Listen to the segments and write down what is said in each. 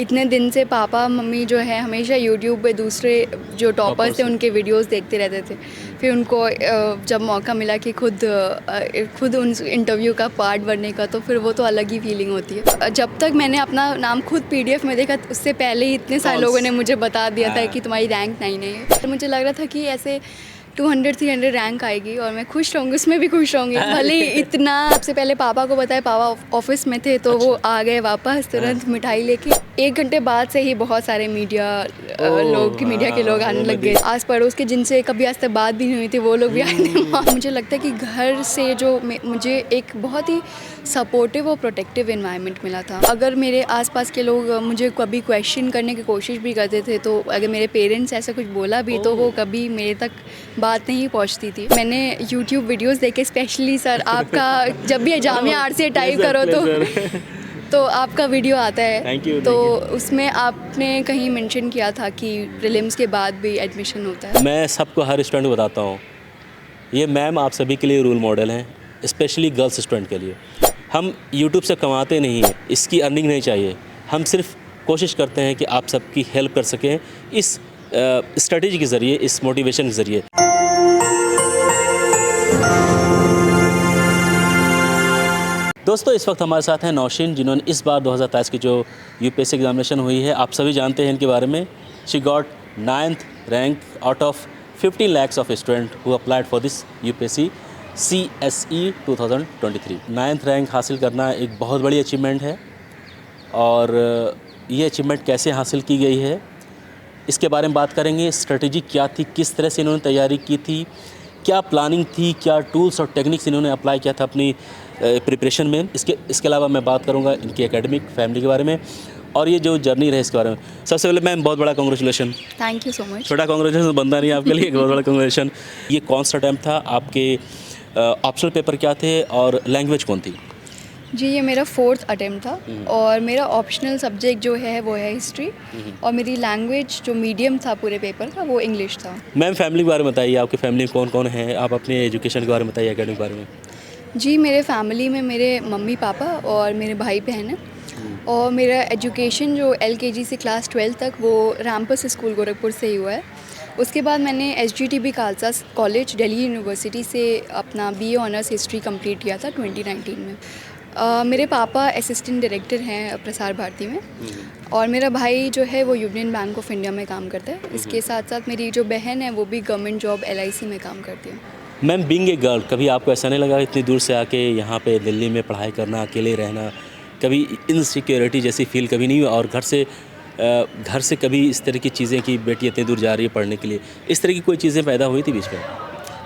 इतने दिन से पापा मम्मी जो है हमेशा यूट्यूब पे दूसरे जो टॉपर्स थे उनके वीडियोस देखते रहते थे। फिर उनको जब मौका मिला कि खुद उन इंटरव्यू का पार्ट बनने का, तो फिर वो तो अलग ही फीलिंग होती है। जब तक मैंने अपना नाम खुद पीडीएफ में देखा, उससे पहले ही इतने सारे लोगों ने मुझे बता दिया था कि तुम्हारी रैंक 9 है। मुझे लग रहा था कि ऐसे 200-300 रैंक आएगी और मैं खुश रहूँगी, उसमें भी खुश रहूँगी। भले इतना सबसे पहले पापा को बताया, पापा ऑफिस में थे तो वो आ गए वापस तुरंत मिठाई लेके। 1 घंटे बाद से ही बहुत सारे मीडिया के लोग आने लग गए। आस पड़ोस के जिनसे कभी आज तक बात भी नहीं हुई थी वो लोग भी आए थे। मुझे लगता है कि घर से जो मुझे एक बहुत ही सपोर्टिव और प्रोटेक्टिव एनवायरनमेंट मिला था। अगर मेरे आसपास के लोग मुझे कभी क्वेश्चन करने की कोशिश भी करते थे, तो अगर मेरे पेरेंट्स ऐसा कुछ बोला भी तो वो कभी मेरे तक बात नहीं पहुंचती थी। मैंने यूट्यूब वीडियोस देखे, स्पेशली सर आपका जब भी जामिया आरसीए टाइप करो तो आपका वीडियो आता है। तो उसमें आपने कहीं मेंशन किया था कि प्रीलिम्स के बाद भी एडमिशन होता है। मैं सबको, हर स्टूडेंट को बताता हूँ, ये मैम आप सभी के लिए रोल मॉडल हैं, स्पेशली गर्ल्स स्टूडेंट के लिए। हम यूट्यूब से कमाते नहीं हैं, इसकी अर्निंग नहीं चाहिए। हम सिर्फ कोशिश करते हैं कि आप सबकी हेल्प कर सकें इस स्ट्रेटजी के ज़रिए, इस मोटिवेशन के ज़रिए। दोस्तों, इस वक्त हमारे साथ हैं नौशीन, जिन्होंने इस बार 2023 की जो यूपीएससी एग्जामिनेशन हुई है, आप सभी जानते हैं इनके बारे में। She got 9th rank out of 15 lakhs of student who applied for this UPSC CSE 2023। 9th rank हासिल करना एक बहुत बड़ी अचीवमेंट है, और ये अचीवमेंट कैसे हासिल की गई है इसके बारे में बात करेंगे। स्ट्रेटजी क्या थी, किस तरह से इन्होंने तैयारी की थी, क्या प्लानिंग थी, क्या टूल्स और टेक्निक्स इन्होंने अप्लाई किया था अपनी प्रिपरेशन में। इसके अलावा मैं बात करूंगा इनकी एकेडमिक फैमिली के बारे में, और ये जो जर्नी रहे इसके बारे में। सबसे पहले मैम, बहुत बड़ा congratulation. Thank you so much. छोटा कांग्रेचुलेशन बनता नहीं आपके लिए, बहुत बड़ा कांग्रेचुलेशन। ये कौन सा अटैम्प्ट था, आपके ऑप्शनल पेपर क्या थे, और लैंग्वेज कौन थी? जी, ये मेरा 4th अटेम्प्ट था, और मेरा ऑप्शनल सब्जेक्ट जो है वो है हिस्ट्री, और मेरी लैंग्वेज जो मीडियम था पूरे पेपर का वो इंग्लिश था। मैम, फैमिली के बारे में बताइए, आपकी फैमिली में कौन कौन है, आप अपने एजुकेशन के बारे में बताइए, एकेडमिक के बारे में। जी, मेरे फैमिली में मेरे मम्मी पापा और मेरे भाई बहन हैं, और मेरा एजुकेशन जो LKG से क्लास 12 तक वो रैम्पस स्कूल गोरखपुर से ही हुआ है। उसके बाद मैंने SGTB Khalsa college Delhi university से अपना BA ऑनर्स हिस्ट्री कंप्लीट किया था 2019 में। मेरे पापा असिस्टेंट डायरेक्टर हैं प्रसार भारती में, और मेरा भाई जो है वो यूनियन बैंक ऑफ इंडिया में काम करता है। इसके साथ साथ मेरी जो बहन है वो भी गवर्नमेंट जॉब LIC में काम करती है। मैम, बीइंग ए गर्ल, कभी आपको ऐसा नहीं लगा इतनी दूर से आके यहाँ पे दिल्ली में पढ़ाई करना, अकेले रहना, कभी इनसिक्योरिटी जैसी फील कभी नहीं हुई? और घर से कभी इस तरह की चीज़ें कि बेटी इतनी दूर जा रही है पढ़ने के लिए, इस तरह की कोई चीज़ें पैदा हुई थी बीच में?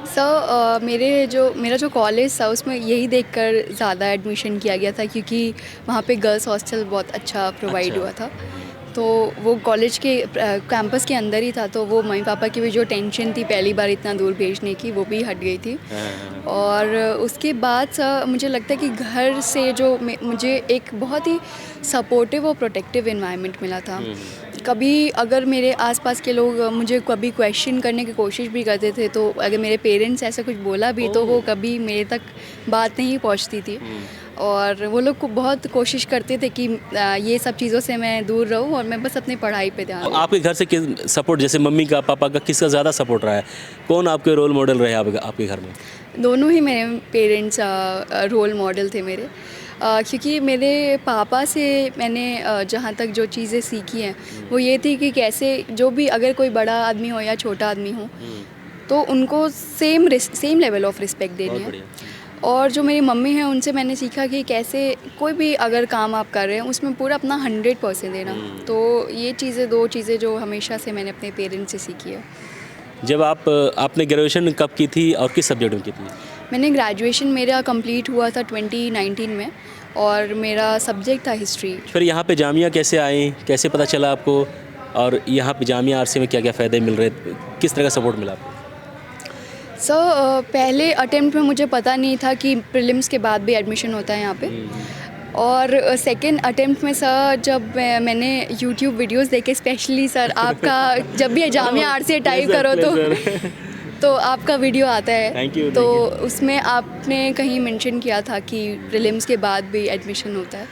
सर, मेरा जो कॉलेज था उसमें यही देखकर ज़्यादा एडमिशन किया गया था, क्योंकि वहाँ पे गर्ल्स हॉस्टल बहुत अच्छा प्रोवाइड हुआ था। तो वो कॉलेज के कैंपस के अंदर ही था, तो वो मम्मी पापा की भी जो टेंशन थी पहली बार इतना दूर भेजने की, वो भी हट गई थी। और उसके बाद सर, मुझे लगता है कि घर से जो मुझे एक बहुत ही सपोर्टिव और प्रोटेक्टिव एनवायरनमेंट मिला था। कभी अगर मेरे आसपास के लोग मुझे कभी क्वेश्चन करने की कोशिश भी करते थे, तो अगर मेरे पेरेंट्स ऐसा कुछ बोला भी तो वो कभी मेरे तक बात नहीं पहुंचती थी, और वो लोग को बहुत कोशिश करते थे कि ये सब चीज़ों से मैं दूर रहूं और मैं बस अपनी पढ़ाई पे ध्यान दूं। आपके घर से सपोर्ट, जैसे मम्मी का, पापा का, किसका ज़्यादा सपोर्ट रहा है? कौन आपके रोल मॉडल रहे आपके घर में? दोनों ही मेरे पेरेंट्स रोल मॉडल थे मेरे, क्योंकि मेरे पापा से मैंने जहाँ तक जो चीज़ें सीखी हैं वो ये थी कि कैसे जो भी, अगर कोई बड़ा आदमी हो या छोटा आदमी हो, तो उनको सेम लेवल ऑफ रिस्पेक्ट देनी है। और जो मेरी मम्मी है उनसे मैंने सीखा कि कैसे कोई भी अगर काम आप कर रहे हैं उसमें पूरा अपना 100% देना। तो ये चीज़ें, 2 चीज़ें जो हमेशा से मैंने अपने पेरेंट्स से सीखी है। जब आपने ग्रेजुएशन कब की थी और किस सब्जेक्ट में की थी? मैंने ग्रेजुएशन मेरा कंप्लीट हुआ था 2019 में, और मेरा सब्जेक्ट था हिस्ट्री। फिर यहाँ पे जामिया कैसे आई, कैसे पता चला आपको, और यहाँ पे जामिया आरसी में क्या क्या फ़ायदे मिल रहे, किस तरह का सपोर्ट मिला आपको? सर, पहले अटेम्प्ट में मुझे पता नहीं था कि प्रीलिम्स के बाद भी एडमिशन होता है यहाँ पे, और सेकंड अटेम्प्ट में सर जब मैंने यूट्यूब वीडियोस देखे, स्पेशली सर आपका जब भी जामिया आरसीए टाइप करो तो आपका वीडियो आता है। तो उसमें आपने कहीं मेंशन किया था कि प्रीलिम्स के बाद भी एडमिशन होता है,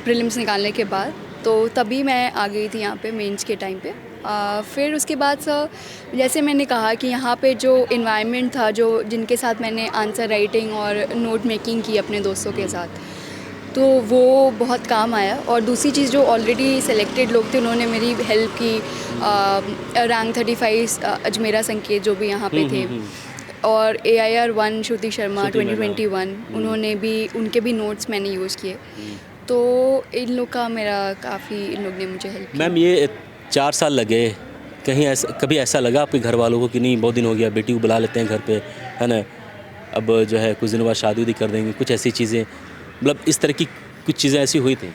प्रीलिम्स निकालने के बाद। तो तभी मैं आ गई थी यहाँ पे मेंस के टाइम पे। फिर उसके बाद सर जैसे मैंने कहा कि यहाँ पे जो इन्वायरमेंट था, जो जिनके साथ मैंने आंसर राइटिंग और नोट मेकिंग की अपने दोस्तों के साथ, तो वो बहुत काम आया। और दूसरी चीज़, जो ऑलरेडी सेलेक्टेड लोग थे उन्होंने मेरी हेल्प की। रैंक 35 अजमेरा संकेत जो भी यहाँ पे थे, और AIR 1 श्रुति शर्मा 2021 उन्होंने भी, उनके भी नोट्स मैंने यूज़ किए। तो इन लोग का मेरा काफ़ी, इन लोग ने मुझे हेल्प की। मैम ये 4 साल लगे, कहीं ऐसा कभी ऐसा लगा आपके घर वालों को कि नहीं बहुत दिन हो गया, बेटी को बुला लेते हैं घर पे, है ना, अब जो है कुछ दिनों बाद शादी उदी कर देंगे, कुछ ऐसी चीज़ें, मतलब इस तरह की कुछ चीज़ें ऐसी हुई थी?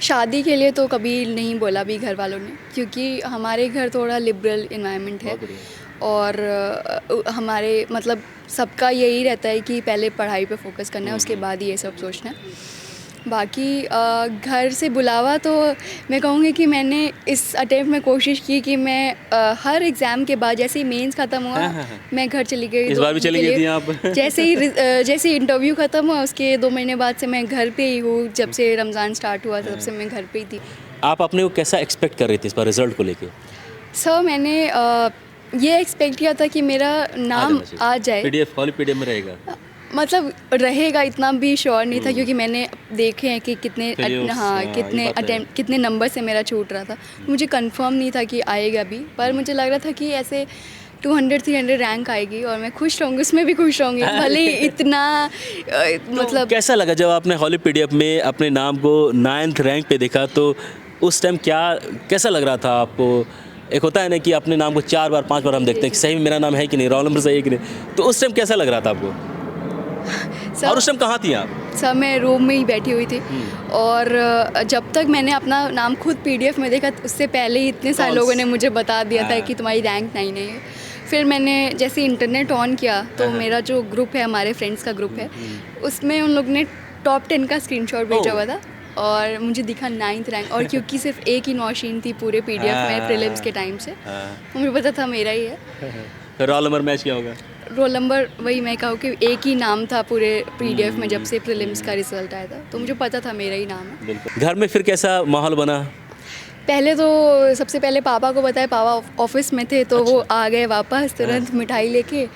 शादी के लिए तो कभी नहीं बोला भी घर वालों ने, क्योंकि हमारे घर थोड़ा लिबरल इन्वायरमेंट है। और हमारे मतलब सबका यही रहता है कि पहले पढ़ाई पे फोकस करना है, उसके बाद ये सब सोचना है। बाकी घर से बुलावा तो मैं कहूँगी कि मैंने इस अटेम्प्ट में कोशिश की कि मैं हर एग्ज़ाम के बाद, जैसे ही मेंस ख़त्म हुआ, मैं घर चली गई। इस बार भी चली गई थी आप? जैसे ही इंटरव्यू ख़त्म हुआ, उसके 2 महीने बाद से मैं घर पे ही हूँ। जब से रमज़ान स्टार्ट हुआ तब से मैं घर पे ही थी। आप अपने को कैसा एक्सपेक्ट कर रही थी इस बार रिजल्ट को लेके? सर मैंने ये एक्सपेक्ट किया था कि मेरा नाम आ जाए। PDF में रहेगा? मतलब रहेगा इतना भी श्योर नहीं था, क्योंकि मैंने देखे हैं कि कितने कितने नंबर से मेरा छूट रहा था। मुझे कंफर्म नहीं था कि आएगा भी, पर मुझे लग रहा था कि ऐसे 200-300 रैंक आएगी और मैं खुश रहूँगी, उसमें भी खुश रहूँगी, भले ही इतना मतलब। तो कैसा लगा जब आपने हॉली PDF में अपने नाम को 9th रैंक पे देखा? तो उस टाइम कैसा लग रहा था आपको? एक होता है ना कि अपने नाम को 4 बार 5 बार हम देखते हैं कि सही में मेरा नाम है कि नहीं, रोल नंबर सही है कि नहीं, तो उस टाइम कैसा लग रहा था आपको? और उस टाइम कहाँ थी आप? सर मैं रूम में ही बैठी हुई थी, और जब तक मैंने अपना नाम खुद PDF में देखा, उससे पहले ही इतने सारे लोगों ने मुझे बता दिया था कि तुम्हारी रैंक 9 है। फिर मैंने जैसे इंटरनेट ऑन किया तो मेरा जो ग्रुप है, हमारे फ्रेंड्स का ग्रुप है, उसमें उन लोग ने टॉप 10 का स्क्रीनशॉट भेजा हुआ था और मुझे दिखा 9th रैंक। और क्योंकि सिर्फ एक ही नौशीन थी पूरे PDF में प्रीलिम्स के टाइम से, मुझे पता था मेरा ही है। रोल नंबर मैच क्या होगा? रोल नंबर वही मैं कहूँ कि एक ही नाम था पूरे PDF में जब से प्रीलिम्स का रिजल्ट आया था, तो मुझे पता था मेरा ही नाम है। घर में फिर कैसा माहौल बना? पहले तो सबसे पहले पापा को बताया, पापा ऑफिस में थे तो वो आ गए वापस तुरंत मिठाई लेके।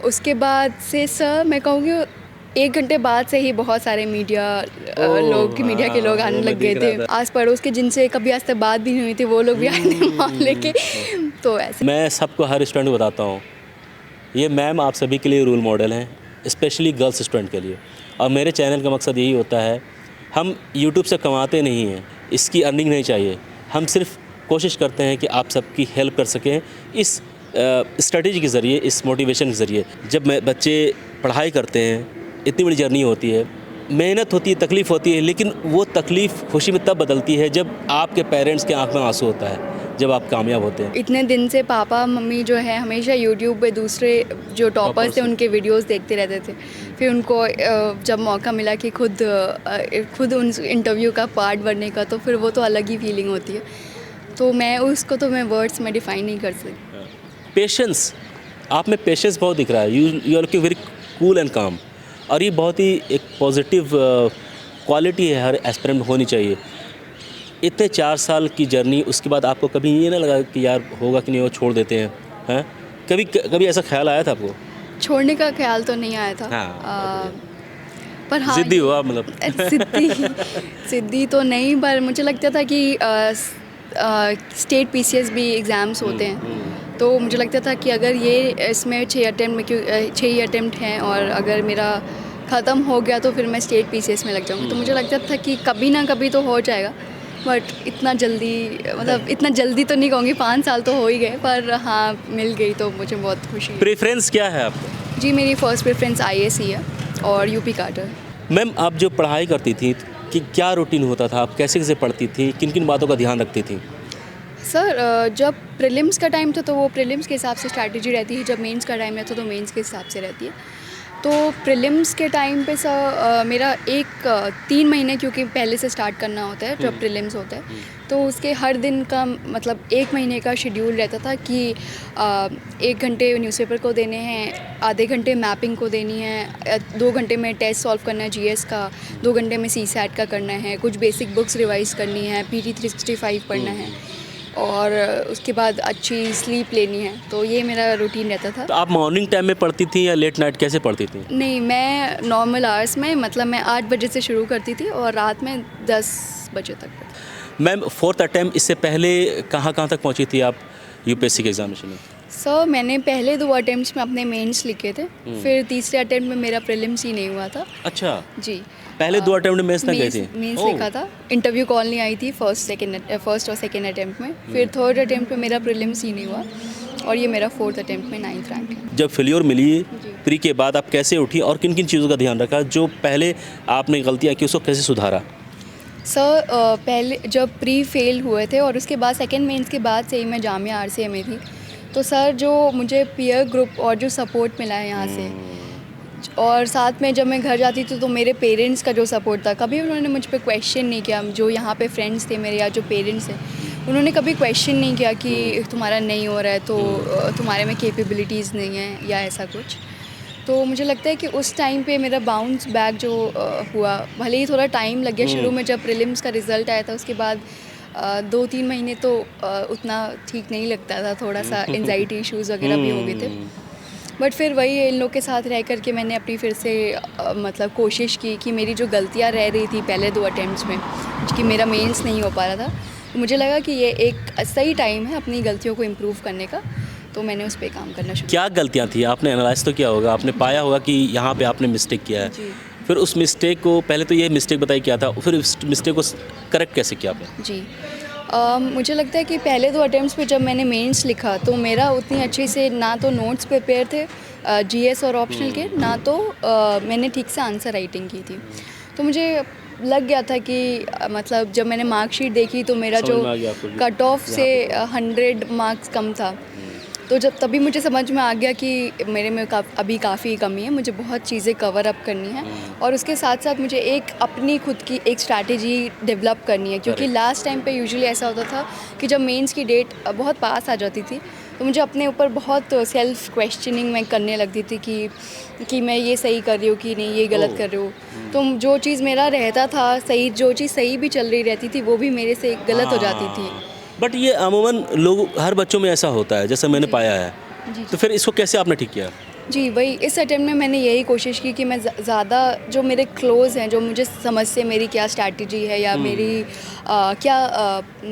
उसके बाद से सर मैं कहूँगी 1 घंटे बाद से ही बहुत सारे मीडिया के लोग आने लग गए थे, आस पड़ोस के, जिनसे कभी आज तक बात भी नहीं हुई थी, वो लोग भी आने मान लेके। तो ऐसे मैं सबको हर स्टूडेंट को बताता हूँ, ये मैम आप सभी के लिए रोल मॉडल हैं, स्पेशली गर्ल्स स्टूडेंट के लिए। और मेरे चैनल का मकसद यही होता है, हम YouTube से कमाते नहीं हैं, इसकी अर्निंग नहीं चाहिए, हम सिर्फ कोशिश करते हैं कि आप सबकी हेल्प कर सकें इस स्ट्रेटजी के ज़रिए, इस मोटिवेशन के ज़रिए। जब बच्चे पढ़ाई करते हैं, इतनी बड़ी जर्नी होती है, मेहनत होती है, तकलीफ़ होती है, लेकिन वो तकलीफ़ खुशी में तब बदलती है जब आपके पेरेंट्स के आंख में आंसू होता है, जब आप कामयाब होते हैं। इतने दिन से पापा मम्मी जो है हमेशा YouTube पे दूसरे जो टॉपर्स थे उनके वीडियोस देखते रहते थे। फिर उनको जब मौका मिला कि खुद उन इंटरव्यू का पार्ट बनने का, तो फिर वो तो अलग ही फीलिंग होती है। तो मैं वर्ड्स में डिफ़ाइन नहीं कर सकती। पेशेंस, आप में पेशेंस बहुत दिख रहा है। You are looking very cool and calm, और ये बहुत ही एक पॉजिटिव क्वालिटी है, हर एस्पिरेंट में होनी चाहिए। इतने 4 साल की जर्नी, उसके बाद आपको कभी ये ना लगा कि यार होगा कि नहीं, वो छोड़ देते हैं? कभी ऐसा ख्याल आया था आपको? छोड़ने का ख्याल तो नहीं आया था। पर हाँ, ज़िद्दी हुआ मतलब? सिद्धि तो नहीं, पर मुझे लगता था कि स्टेट PCS भी एग्ज़ाम्स होते हैं, तो मुझे लगता था कि अगर ये इसमें 6 ही अटेम्प्ट हैं और अगर मेरा ख़त्म हो गया तो फिर मैं स्टेट PCS में लग जाऊँगी। तो मुझे लगता था कि कभी ना कभी तो हो जाएगा, बट इतना जल्दी तो नहीं कहूँगी, 5 साल तो हो ही गए, पर हाँ मिल गई तो मुझे बहुत खुशी है। प्रेफरेंस क्या है आपका? जी मेरी फ़र्स्ट प्रेफरेंस IAS ही है और UP कार्टर। मैम आप जो पढ़ाई करती थी कि क्या रूटीन होता था, आप कैसे पढ़ती थी, किन किन बातों का ध्यान रखती थी? सर जब प्रीलिम्स का टाइम था तो वो प्रीलिम्स के हिसाब से स्ट्रैटेजी रहती है, जब मेंस का टाइम रहता तो मेंस के हिसाब से रहती है। तो प्रीलिम्स के टाइम पे सर मेरा 3 महीने क्योंकि पहले से स्टार्ट करना होता है जब प्रीलिम्स होता है, तो उसके हर दिन का मतलब 1 महीने का शेड्यूल रहता था कि 1 घंटे न्यूज़पेपर को देने हैं, आधे घंटे मैपिंग को देनी है, 2 घंटे में टेस्ट सॉल्व करना है जीएस का, 2 घंटे में सीसैट का करना है, कुछ बेसिक बुक्स रिवाइज करनी है, पीटी 365 पढ़ना है और उसके बाद अच्छी स्लीप लेनी है। तो ये मेरा रूटीन रहता था। तो आप मॉर्निंग टाइम में पढ़ती थी या लेट नाइट कैसे पढ़ती थी? नहीं, मैं नॉर्मल आवर्स में मतलब मैं 8 बजे से शुरू करती थी और रात में 10 बजे तक पढ़ती। मैम 4th अटेम्प्ट इससे पहले कहाँ तक पहुँची थी आप यूपीएससी के एग्जामिनेशन में? सर मैंने पहले 2 अटेम्प्ट्स में अपने मेंस लिखे थे, फिर तीसरे अटेम्प्ट में मेरा प्रीलिम्स ही नहीं हुआ था। अच्छा, जी, पहले 2 अटेम्प्ट में मेंस ना गए थे? मेंस लिखा था, इंटरव्यू कॉल नहीं आई थी फर्स्ट और सेकेंड अटेम्प्ट में, फिर थर्ड अटेम्प्ट में मेरा प्रीलिम्स ही नहीं हुआ और ये मेरा 4th अटेम्प्ट में 9th रैंक है। जब फेल्योर मिली प्री के बाद आप कैसे उठी और किन किन चीज़ों का ध्यान रखा, जो पहले आपने गलतियाँ की उसको कैसे सुधारा? सर पहले जब प्री फेल हुए थे और उसके बाद सेकेंड मेंस के बाद से ही मैं जामिया आरसीए में थी, तो सर जो मुझे पीयर ग्रुप और जो सपोर्ट मिला है यहाँ से, और साथ में जब मैं घर जाती थी तो मेरे पेरेंट्स का जो सपोर्ट था, कभी उन्होंने मुझ पे क्वेश्चन नहीं किया। जो यहाँ पे फ्रेंड्स थे मेरे या जो पेरेंट्स हैं, उन्होंने कभी क्वेश्चन नहीं किया कि तुम्हारा नहीं हो रहा है तो तुम्हारे में कैपेबिलिटीज़ नहीं है या ऐसा कुछ। तो मुझे लगता है कि उस टाइम पे मेरा बाउंस बैक जो हुआ, भले ही थोड़ा टाइम लग गया शुरू में, जब प्रीलिम्स का रिज़ल्ट आया था उसके बाद 2-3 महीने तो उतना ठीक नहीं लगता था, थोड़ा सा एंजाइटी इश्यूज़ वगैरह भी हो गए थे। बट फिर वही इन लोग के साथ रह कर के मैंने अपनी फिर से मतलब कोशिश की कि मेरी जो गलतियाँ रह रही थी पहले 2 अटेम्प्ट्स में, कि मेरा मेंस नहीं हो पा रहा था, तो मुझे लगा कि ये एक सही टाइम है अपनी गलतियों को इम्प्रूव करने का, तो मैंने उस पर काम करना शुरू। क्या गलतियाँ थी? आपने एनालाइज तो किया होगा, आपने पाया होगा कि यहाँ पे आपने मिस्टेक किया है, जी फिर उस मिस्टेक को, पहले तो ये मिस्टेक बताई क्या था, फिर उस मिस्टेक को करेक्ट कैसे किया आपने? जी मुझे लगता है कि पहले 2 अटेम्प्ट्स पे जब मैंने मेंस लिखा तो मेरा उतनी अच्छे से ना तो नोट्स प्रिपेयर थे जीएस और ऑप्शनल के, ना तो मैंने ठीक से आंसर राइटिंग की थी। तो मुझे लग गया था कि मतलब जब मैंने मार्कशीट देखी तो मेरा जो कट ऑफ से 100 मार्क्स कम था, तो जब तभी मुझे समझ में आ गया कि मेरे में अभी काफ़ी कमी है, मुझे बहुत चीज़ें कवर अप करनी है और उसके साथ साथ मुझे एक अपनी खुद की एक स्ट्रैटेजी डेवलप करनी है, क्योंकि लास्ट टाइम पे यूजुअली ऐसा होता था कि जब मेंस की डेट बहुत पास आ जाती थी तो मुझे अपने ऊपर बहुत सेल्फ क्वेश्चनिंग मैं करने लगती थी कि मैं ये सही कर रही हूँ कि नहीं, ये गलत कर रही हूँ। तो जो चीज़ मेरा रहता था सही, जो चीज़ सही भी चल रही रहती थी वो भी मेरे से गलत हो जाती थी। बट ये अमूमन लोग, हर बच्चों में ऐसा होता है, जैसे मैंने पाया है। जी तो फिर इसको कैसे आपने ठीक किया? जी, वही इस अटेम्प्ट में मैंने यही कोशिश की कि मैं ज़्यादा जो मेरे क्लोज़ हैं, जो मुझे समझते हैं मेरी क्या स्ट्रैटेजी है या मेरी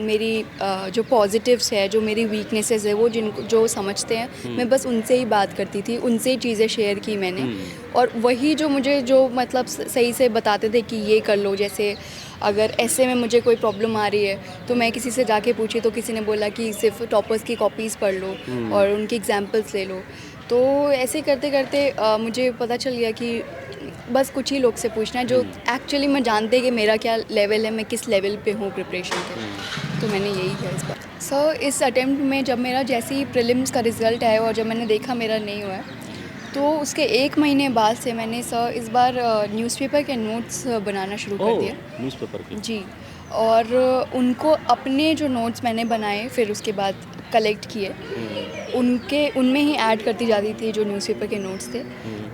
मेरी जो पॉजिटिव्स है, जो मेरी वीकनेसेस है, वो जो समझते हैं, मैं बस उनसे ही बात करती थी, उनसे ही चीज़ें शेयर की मैंने। और वही जो मुझे जो मतलब सही से बताते थे कि ये कर लो, जैसे अगर ऐसे में मुझे कोई प्रॉब्लम आ रही है तो मैं किसी से जाके पूछी तो किसी ने बोला कि सिर्फ टॉपर्स की कॉपीज़ पढ़ लो और उनकी एग्जाम्पल्स ले लो। तो ऐसे करते करते मुझे पता चल गया कि बस कुछ ही लोग से पूछना है जो एक्चुअली मैं जानते कि मेरा क्या लेवल है, मैं किस लेवल पे हूँ प्रिपरेशन के। तो मैंने यही किया इस बार। सर इस अटेम्प्ट में जब मेरा जैसे ही प्रीलिम्स का रिज़ल्ट आया और जब मैंने देखा मेरा नहीं हुआ है, तो उसके 1 महीने बाद से मैंने सर इस बार न्यूज़पेपर के नोट्स बनाना शुरू कर दिया। न्यूज़पेपर के? जी, और उनको अपने जो नोट्स मैंने बनाए फिर उसके बाद कलेक्ट किए, उनमें ही ऐड करती जाती थी जो न्यूज़पेपर के नोट्स थे।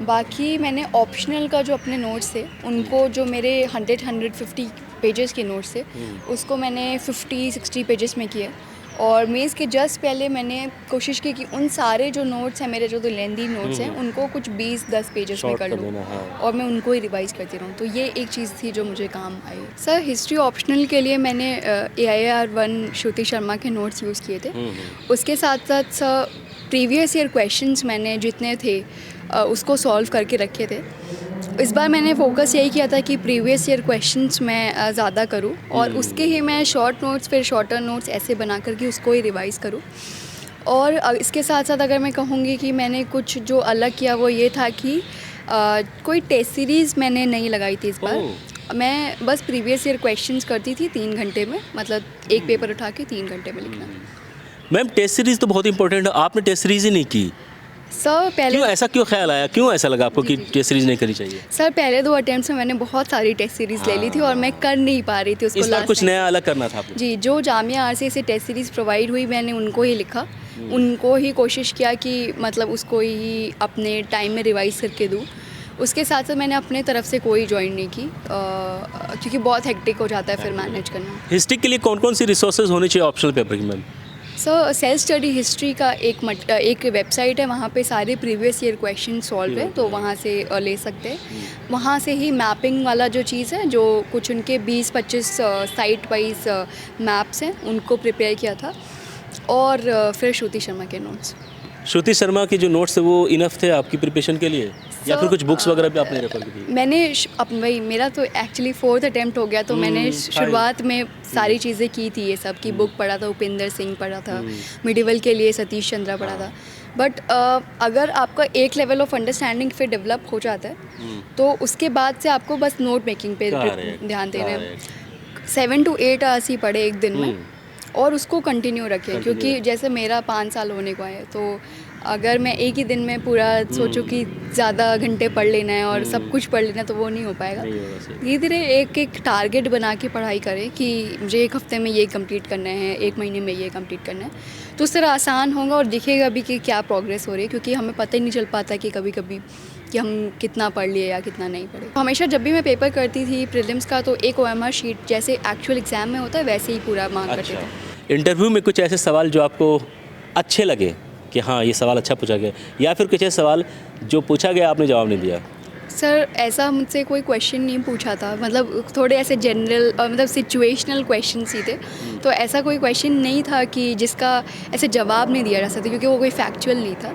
बाकी मैंने ऑप्शनल का जो अपने नोट्स थे उनको, जो मेरे 150 पेजेस के नोट्स थे, उसको मैंने 50-60 पेजेस में किया। और मेंस के जस्ट पहले मैंने कोशिश की कि उन सारे जो नोट्स हैं मेरे, जो तो लेंदी नोट्स हैं, उनको कुछ 20-10 पेजेस में कर लूँ और मैं उनको ही रिवाइज़ करती रहूँ। तो ये एक चीज़ थी जो मुझे काम आई। सर हिस्ट्री ऑप्शनल के लिए मैंने AIR 1 श्रुति शर्मा के नोट्स यूज़ किए थे। उसके साथ साथ सर प्रीवियस ईयर क्वेश्चंस मैंने जितने थे उसको सॉल्व करके रखे थे। इस बार मैंने फोकस यही किया था कि प्रीवियस ईयर क्वेश्चंस मैं ज़्यादा करूं और उसके ही मैं शॉर्ट नोट्स, फिर शॉर्टर नोट्स ऐसे बना कर के उसको ही रिवाइज़ करूं। और इसके साथ साथ अगर मैं कहूँगी कि मैंने कुछ जो अलग किया वो ये था कि कोई टेस्ट सीरीज़ मैंने नहीं लगाई थी इस बार। मैं बस प्रीवियस ईयर क्वेश्चंस करती थी 3 घंटे में, मतलब एक पेपर उठा के 3 घंटे में लिखना। मैम टेस्ट सीरीज़ तो बहुत इंपॉर्टेंट है, आपने टेस्ट सीरीज़ ही नहीं की, सर पहले क्यों ऐसा क्यों ख्याल आया, क्यों ऐसा लगा आपको कि टेस्ट सीरीज नहीं करनी चाहिए? सर पहले 2 अटेम्प्ट्स में मैंने बहुत सारी टेस्ट सीरीज़ ले ली थी और मैं कर नहीं पा रही थी उसको इस बार लास्ट कुछ टाइम। नया अलग करना था आपको। जी, जो जामिया आरसी से टेस्ट सीरीज़ प्रोवाइड हुई मैंने उनको ही लिखा, उनको ही कोशिश किया कि मतलब उसको ही अपने टाइम में रिवाइज़ करके दूँ। उसके साथ साथ मैंने अपने तरफ से कोई ज्वाइन नहीं की क्योंकि बहुत हेक्टिक हो जाता है फिर मैनेज करना। हिस्ट्री के लिए कौन कौन सी रिसोर्सेज होनी चाहिए ऑप्शनल पेपर की ma'am? Sir self study history का एक वेबसाइट है, वहाँ पे सारे प्रीवियस ईयर क्वेश्चन सॉल्व है, तो वहाँ से ले सकते हैं। वहाँ से ही मैपिंग वाला जो चीज़ है, जो कुछ उनके 20-25 साइट वाइज मैप्स हैं, उनको प्रिपेयर किया था। और फिर श्रुति शर्मा के नोट्स। श्रुति शर्मा के जो नोट्स थे वो इनफ थे आपकी प्रिपरेशन के लिए, या फिर कुछ बुक्स वगैरह भी आपने रेफर की थी? मैंने वही मेरा तो एक्चुअली 4th अटेम्प्ट हो गया, तो मैंने शुरुआत में सारी चीज़ें की थी, ये सब की बुक पढ़ा था, उपेंद्र सिंह पढ़ा था, मिडिवल के लिए सतीश चंद्रा पढ़ा था। बट अगर आपका एक लेवल ऑफ अंडरस्टैंडिंग फिर डेवलप हो जाता है तो उसके बाद से आपको बस नोट मेकिंग पे ध्यान देना है। 7 to 8 आवर्स ही पढ़े एक दिन में और उसको कंटिन्यू रखें, क्योंकि जैसे मेरा 5 साल होने को है, तो अगर मैं एक ही दिन में पूरा सोचूं कि ज़्यादा घंटे पढ़ लेना है और सब कुछ पढ़ लेना है, तो वो नहीं हो पाएगा। धीरे धीरे एक टारगेट बना के पढ़ाई करें कि मुझे 1 हफ्ते में ये कंप्लीट करना है, 1 महीने में ये कंप्लीट करना है, तो उस तरह आसान होगा और दिखेगा भी कि क्या प्रोग्रेस हो रही है, क्योंकि हमें पता ही नहीं चल पाता कि कभी कभी कि हम कितना पढ़ लिए या कितना नहीं पढ़े। हमेशा जब भी मैं पेपर करती थी प्रीलिम्स का, तो एक OMR शीट जैसे एक्चुअल एग्जाम में होता है वैसे ही पूरा मार्क करते थे। इंटरव्यू में कुछ ऐसे सवाल जो आपको अच्छे लगे कि हाँ ये सवाल अच्छा पूछा गया, या फिर कुछ ऐसे सवाल जो पूछा गया आपने जवाब नहीं दिया? सर ऐसा मुझसे कोई क्वेश्चन नहीं पूछा था, मतलब थोड़े ऐसे जनरल मतलब सिचुएशनल क्वेश्चन ही थे, तो ऐसा कोई क्वेश्चन नहीं था कि जिसका ऐसे जवाब नहीं दिया जा सकता, क्योंकि वो कोई फैक्चुअल नहीं था।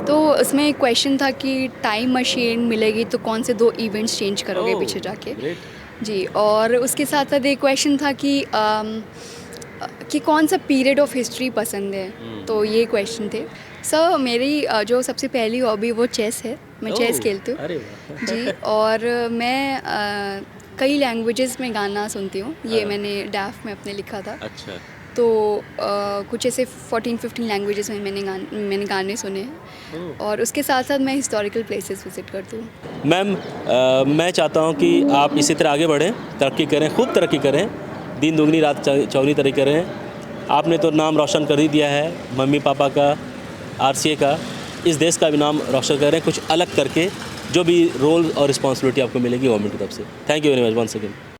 तो उसमें एक क्वेश्चन था कि टाइम मशीन मिलेगी तो कौन से 2 इवेंट्स चेंज करोगे पीछे जाके। जी, और उसके साथ साथ एक क्वेश्चन था कि कौन सा पीरियड ऑफ हिस्ट्री पसंद है, तो ये क्वेश्चन थे। सर मेरी जो सबसे पहली हॉबी वो चेस है, मैं चेस खेलती हूँ। अरे वाह। जी, और मैं कई लैंग्वेजेस में गाना सुनती हूँ, ये मैंने डैफ में अपने लिखा था। अच्छा। तो कुछ ऐसे 14-15 लैंग्वेजेस में मैंने गाने सुने हैं, और उसके साथ साथ मैं हिस्टोरिकल प्लेसेस विजिट करती हूँ। मैम मैं चाहता हूँ कि आप इसी तरह आगे बढ़ें, तरक्की करें, खूब तरक्की करें, दिन दुगनी रात चौगनी तरक्की करें। आपने तो नाम रोशन कर ही दिया है, मम्मी पापा का, RCA का, इस देश का भी नाम रोशन करें कुछ अलग करके, जो भी रोल और रिस्पॉन्सिबिलिटी आपको मिलेगी गवर्नमेंट की तरफ से। Thank you very much once again.